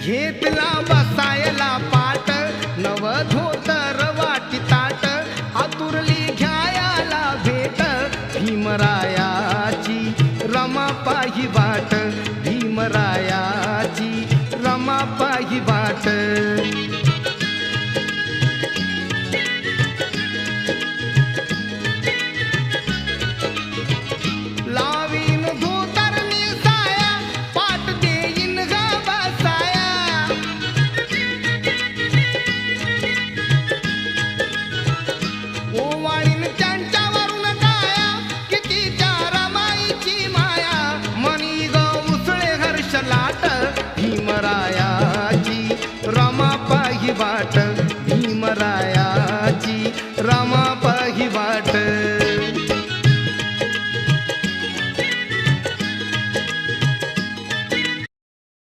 घेतला बसायला पाट नव धोतर वाटी ताट आतुरली घ्यायाला भेट भीमरायाची रमा पाही वाट भीमरायाची रमा पाही वाट लावीन धोतर निसाया पाट देईन ग बसाया ओवाळीन त्यांच्यावरून काया कितीच्या रमाईची माया मनी ग उसळे हर्ष लाट भीमराया